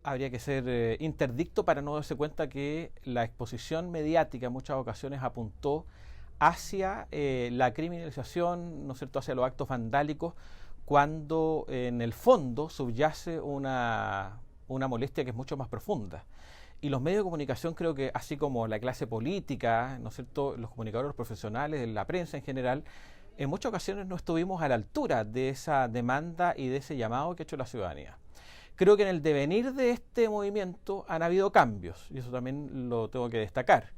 habría que ser interdicto para no darse cuenta que la exposición mediática en muchas ocasiones apuntó hacia la criminalización, ¿no es cierto?, hacia los actos vandálicos, cuando en el fondo subyace una molestia que es mucho más profunda. Y los medios de comunicación creo que, así como la clase política, ¿no es cierto?, los comunicadores profesionales, la prensa en general, en muchas ocasiones no estuvimos a la altura de esa demanda y de ese llamado que ha hecho la ciudadanía. Creo que en el devenir de este movimiento han habido cambios, y eso también lo tengo que destacar.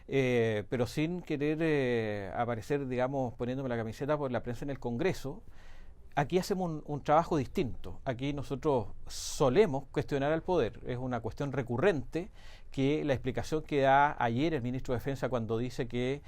Pero sin querer aparecer, digamos, poniéndome la camiseta por la prensa en el Congreso, aquí hacemos un trabajo distinto. Aquí nosotros solemos cuestionar al poder. Es una cuestión recurrente que la explicación que da ayer el ministro de Defensa cuando dice que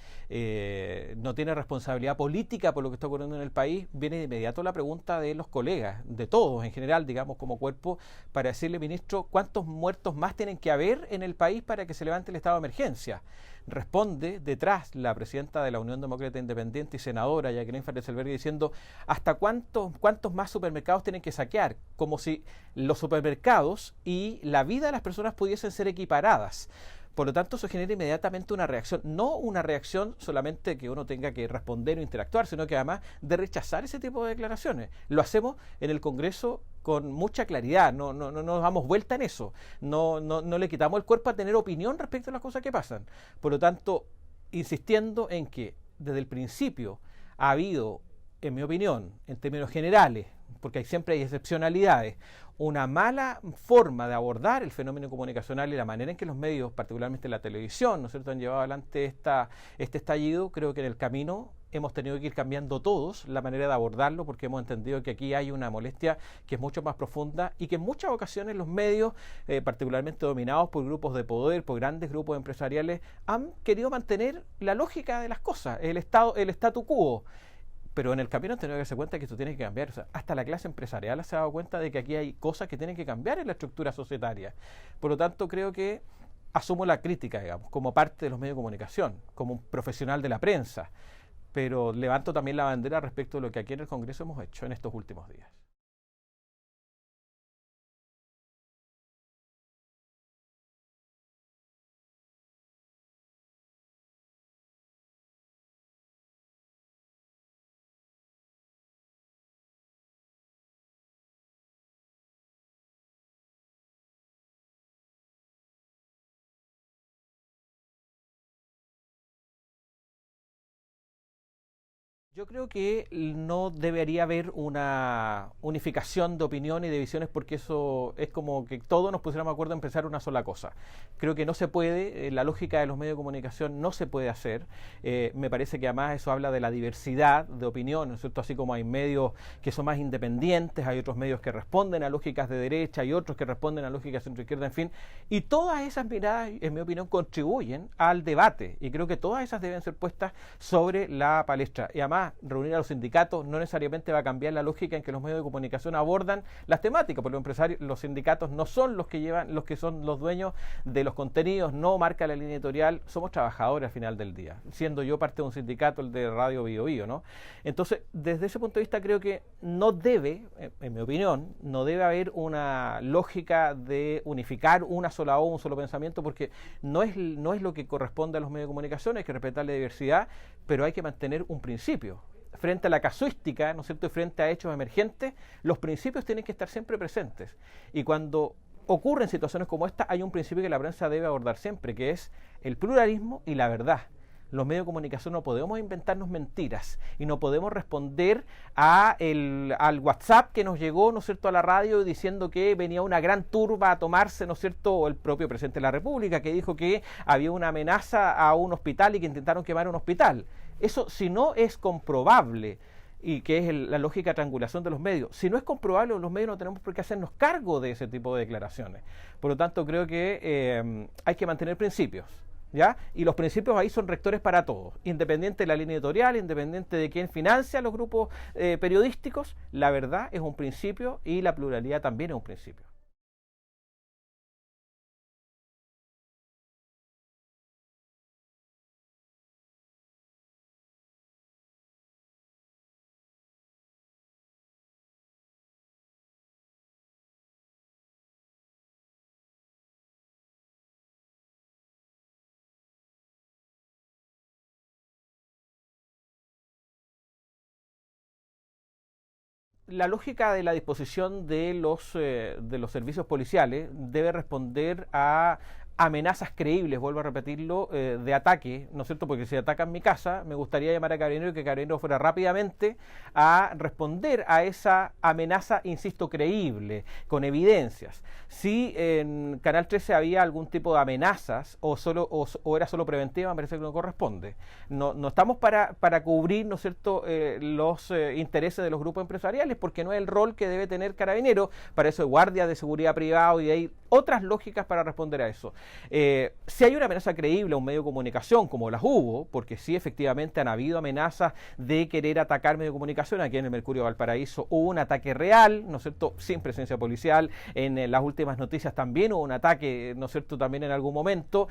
no tiene responsabilidad política por lo que está ocurriendo en el país, viene de inmediato la pregunta de los colegas, de todos en general, digamos, como cuerpo, para decirle, ministro, ¿cuántos muertos más tienen que haber en el país para que se levante el estado de emergencia? Responde detrás la presidenta de la Unión Demócrata Independiente y senadora Jacqueline Farrell diciendo hasta cuántos más supermercados tienen que saquear, como si los supermercados y la vida de las personas pudiesen ser equiparadas. Por lo tanto, eso genera inmediatamente una reacción, no una reacción solamente que uno tenga que responder o interactuar, sino que además de rechazar ese tipo de declaraciones. Lo hacemos en el Congreso con mucha claridad, no nos damos vuelta en eso, no le quitamos el cuerpo a tener opinión respecto a las cosas que pasan. Por lo tanto, insistiendo en que desde el principio ha habido, en mi opinión, en términos generales, porque siempre hay excepcionalidades, una mala forma de abordar el fenómeno comunicacional y la manera en que los medios, particularmente la televisión, ¿no es cierto?, han llevado adelante este estallido. Creo que en el camino hemos tenido que ir cambiando todos la manera de abordarlo, porque hemos entendido que aquí hay una molestia que es mucho más profunda y que en muchas ocasiones los medios, particularmente dominados por grupos de poder, por grandes grupos empresariales, han querido mantener la lógica de las cosas, el statu quo. Pero en el camino han tenido que darse cuenta que esto tiene que cambiar. O sea, hasta la clase empresarial se ha dado cuenta de que aquí hay cosas que tienen que cambiar en la estructura societaria. Por lo tanto, creo que asumo la crítica, digamos, como parte de los medios de comunicación, como un profesional de la prensa, pero levanto también la bandera respecto de lo que aquí en el Congreso hemos hecho en estos últimos días. Yo creo que no debería haber una unificación de opinión y de visiones, porque eso es como que todos nos pusiéramos de acuerdo en pensar una sola cosa. Creo que no se puede, la lógica de los medios de comunicación no se puede hacer. Me parece que además eso habla de la diversidad de opiniones, ¿no es cierto? Así como hay medios que son más independientes, hay otros medios que responden a lógicas de derecha y otros que responden a lógicas centro-izquierda, en fin. Y todas esas miradas, en mi opinión, contribuyen al debate y creo que todas esas deben ser puestas sobre la palestra. Y además, reunir a los sindicatos no necesariamente va a cambiar la lógica en que los medios de comunicación abordan las temáticas, porque los empresarios, los sindicatos no son los que llevan, los que son los dueños de los contenidos, no marca la línea editorial, somos trabajadores al final del día, siendo yo parte de un sindicato, el de Radio Bio Bio, ¿no? Entonces, desde ese punto de vista creo que no debe, en mi opinión, no debe haber una lógica de unificar una sola voz, un solo pensamiento, porque no es lo que corresponde a los medios de comunicación, hay que respetar la diversidad, pero hay que mantener un principio. Frente a la casuística, ¿no es cierto?, y frente a hechos emergentes, los principios tienen que estar siempre presentes. Y cuando ocurren situaciones como esta, hay un principio que la prensa debe abordar siempre, que es el pluralismo y la verdad. Los medios de comunicación no podemos inventarnos mentiras y no podemos responder al WhatsApp que nos llegó, ¿no es cierto?, a la radio diciendo que venía una gran turba a tomarse, ¿no es cierto?, o el propio presidente de la República que dijo que había una amenaza a un hospital y que intentaron quemar un hospital. Eso, si no es comprobable, y que es la lógica de triangulación de los medios, si no es comprobable, los medios no tenemos por qué hacernos cargo de ese tipo de declaraciones. Por lo tanto, creo que hay que mantener principios, ¿ya? Y los principios ahí son rectores para todos, independiente de la línea editorial, independiente de quién financia los grupos periodísticos. La verdad es un principio y la pluralidad también es un principio. la lógica de la disposición de los servicios policiales debe responder a amenazas creíbles, vuelvo a repetirlo, de ataque, ¿no es cierto? Porque si atacan mi casa, me gustaría llamar a Carabineros y que Carabineros fuera rápidamente a responder a esa amenaza, insisto, creíble, con evidencias. Si en Canal 13 había algún tipo de amenazas o era solo preventiva, me parece que no corresponde. No estamos para cubrir, ¿no es cierto?, los intereses de los grupos empresariales, porque no es el rol que debe tener Carabineros. Para eso hay guardias de seguridad privado y hay otras lógicas para responder a eso. Si hay una amenaza creíble a un medio de comunicación, como las hubo, porque sí efectivamente han habido amenazas de querer atacar medio de comunicación. Aquí en el Mercurio Valparaíso hubo un ataque real, ¿no es cierto?, sin presencia policial. En las últimas noticias también hubo un ataque, ¿no es cierto?, también en algún momento.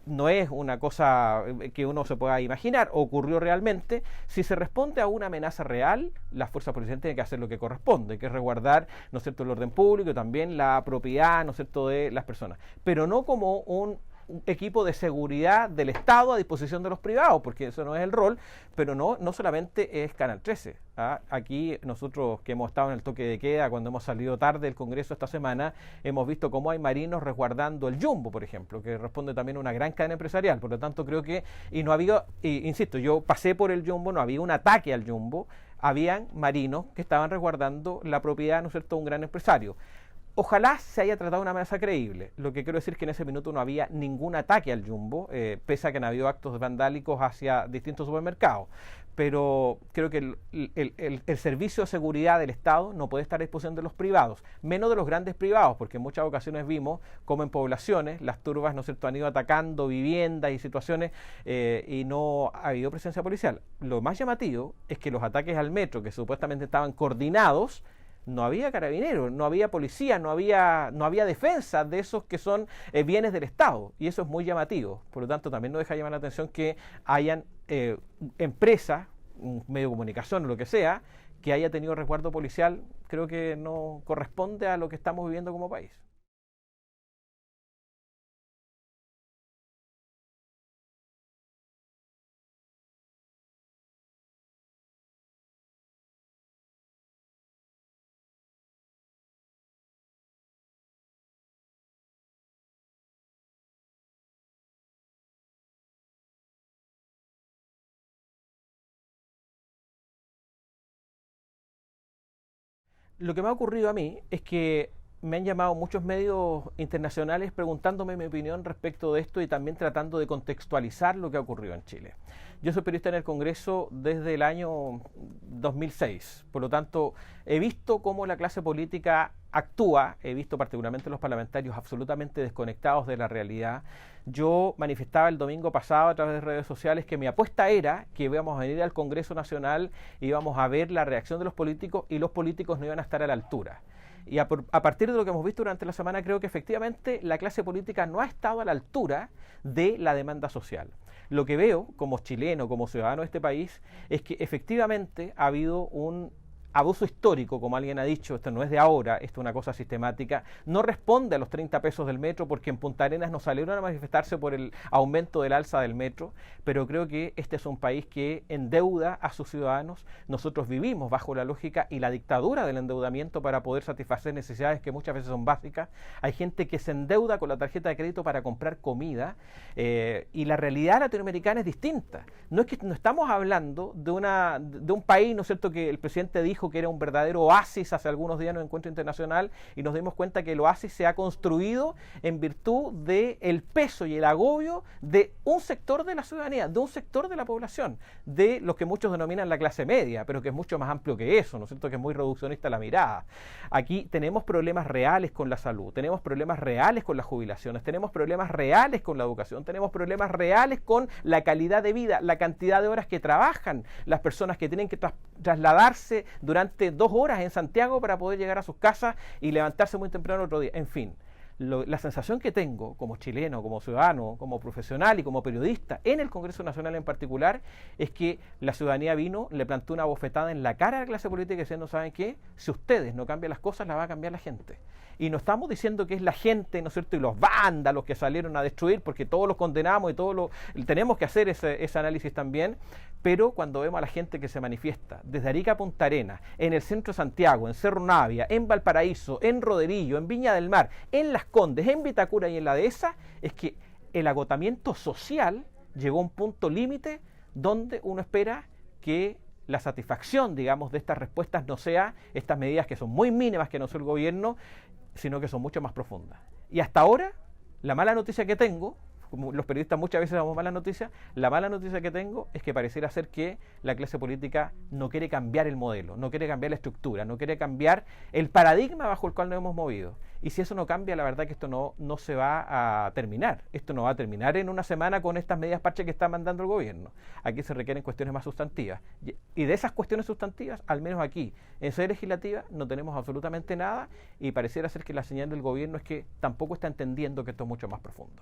No es una cosa que uno se pueda imaginar, ocurrió realmente. Si se responde a una amenaza real, las fuerzas policiales tienen que hacer lo que corresponde, que es resguardar, ¿no es cierto?, el orden público y también la propiedad, ¿no es cierto?, de las personas, pero no como un equipo de seguridad del Estado a disposición de los privados, porque eso no es el rol. Pero no solamente es Canal 13. Aquí nosotros que hemos estado en el toque de queda, cuando hemos salido tarde del Congreso esta semana, hemos visto cómo hay marinos resguardando el Jumbo, por ejemplo, que responde también a una gran cadena empresarial. Por lo tanto, creo que, y no había, insisto, yo pasé por el Jumbo, no había un ataque al Jumbo, habían marinos que estaban resguardando la propiedad, ¿no es cierto?, de un gran empresario. Ojalá se haya tratado de una amenaza creíble. Lo que quiero decir es que en ese minuto no había ningún ataque al Jumbo, pese a que han habido actos vandálicos hacia distintos supermercados. Pero creo que el servicio de seguridad del Estado no puede estar a disposición de los privados, menos de los grandes privados, porque en muchas ocasiones vimos cómo en poblaciones las turbas, ¿no es cierto?, han ido atacando viviendas y situaciones y no ha habido presencia policial. Lo más llamativo es que los ataques al metro, que supuestamente estaban coordinados, no había carabineros, no había policía, no había defensa de esos que son bienes del Estado, y eso es muy llamativo. Por lo tanto, también nos deja llamar la atención que hayan empresas, un medio de comunicación o lo que sea, que haya tenido resguardo policial. Creo que no corresponde a lo que estamos viviendo como país. Lo que me ha ocurrido a mí es que me han llamado muchos medios internacionales preguntándome mi opinión respecto de esto y también tratando de contextualizar lo que ha ocurrido en Chile. Yo soy periodista en el Congreso desde el año 2006, por lo tanto he visto cómo la clase política actúa, he visto particularmente los parlamentarios absolutamente desconectados de la realidad. Yo manifestaba el domingo pasado a través de redes sociales que mi apuesta era que íbamos a venir al Congreso Nacional, íbamos a ver la reacción de los políticos y los políticos no iban a estar a la altura. Y a partir de lo que hemos visto durante la semana, creo que efectivamente la clase política no ha estado a la altura de la demanda social. Lo que veo como chileno, como ciudadano de este país, es que efectivamente ha habido un abuso histórico, como alguien ha dicho. Esto no es de ahora, esto es una cosa sistemática. No responde a los 30 pesos del metro, porque en Punta Arenas no salieron a manifestarse por el aumento del alza del metro, pero creo que este es un país que endeuda a sus ciudadanos. Nosotros vivimos bajo la lógica y la dictadura del endeudamiento para poder satisfacer necesidades que muchas veces son básicas. Hay gente que se endeuda con la tarjeta de crédito para comprar comida, y la realidad latinoamericana es distinta. No estamos hablando de un país, ¿no es cierto?, que el presidente dijo que era un verdadero oasis hace algunos días en un encuentro internacional, y nos dimos cuenta que el oasis se ha construido en virtud del peso y el agobio de un sector de la ciudadanía, de un sector de la población, de los que muchos denominan la clase media, pero que es mucho más amplio que eso, ¿no es cierto?, que es muy reduccionista la mirada. Aquí tenemos problemas reales con la salud, tenemos problemas reales con las jubilaciones, tenemos problemas reales con la educación, tenemos problemas reales con la calidad de vida, la cantidad de horas que trabajan las personas que tienen que trasladarse durante 2 horas en Santiago para poder llegar a sus casas y levantarse muy temprano otro día. En fin, la sensación que tengo como chileno, como ciudadano, como profesional y como periodista en el Congreso Nacional en particular, es que la ciudadanía vino, le plantó una bofetada en la cara a la clase política diciendo: ¿saben qué? Si ustedes no cambian las cosas, las va a cambiar la gente. Y no estamos diciendo que es la gente, ¿no es cierto?, y los vándalos que salieron a destruir, porque todos los condenamos y tenemos que hacer ese análisis también, Pero cuando vemos a la gente que se manifiesta desde Arica a Punta Arenas, en el centro de Santiago, en Cerro Navia, en Valparaíso, en Roderillo, en Viña del Mar, en Las Condes, en Vitacura y en la Dehesa, es que el agotamiento social llegó a un punto límite donde uno espera que la satisfacción, digamos, de estas respuestas no sea estas medidas que son muy mínimas que anunció el gobierno, sino que son mucho más profundas. Y hasta ahora, la mala noticia que tengo, como los periodistas muchas veces damos malas noticias, la mala noticia que tengo es que pareciera ser que la clase política no quiere cambiar el modelo, no quiere cambiar la estructura, no quiere cambiar el paradigma bajo el cual nos hemos movido. Y si eso no cambia, la verdad que esto no se va a terminar. Esto no va a terminar en una semana con estas medidas parche que está mandando el gobierno. Aquí se requieren cuestiones más sustantivas. Y de esas cuestiones sustantivas, al menos aquí, en sede legislativa, no tenemos absolutamente nada y pareciera ser que la señal del gobierno es que tampoco está entendiendo que esto es mucho más profundo.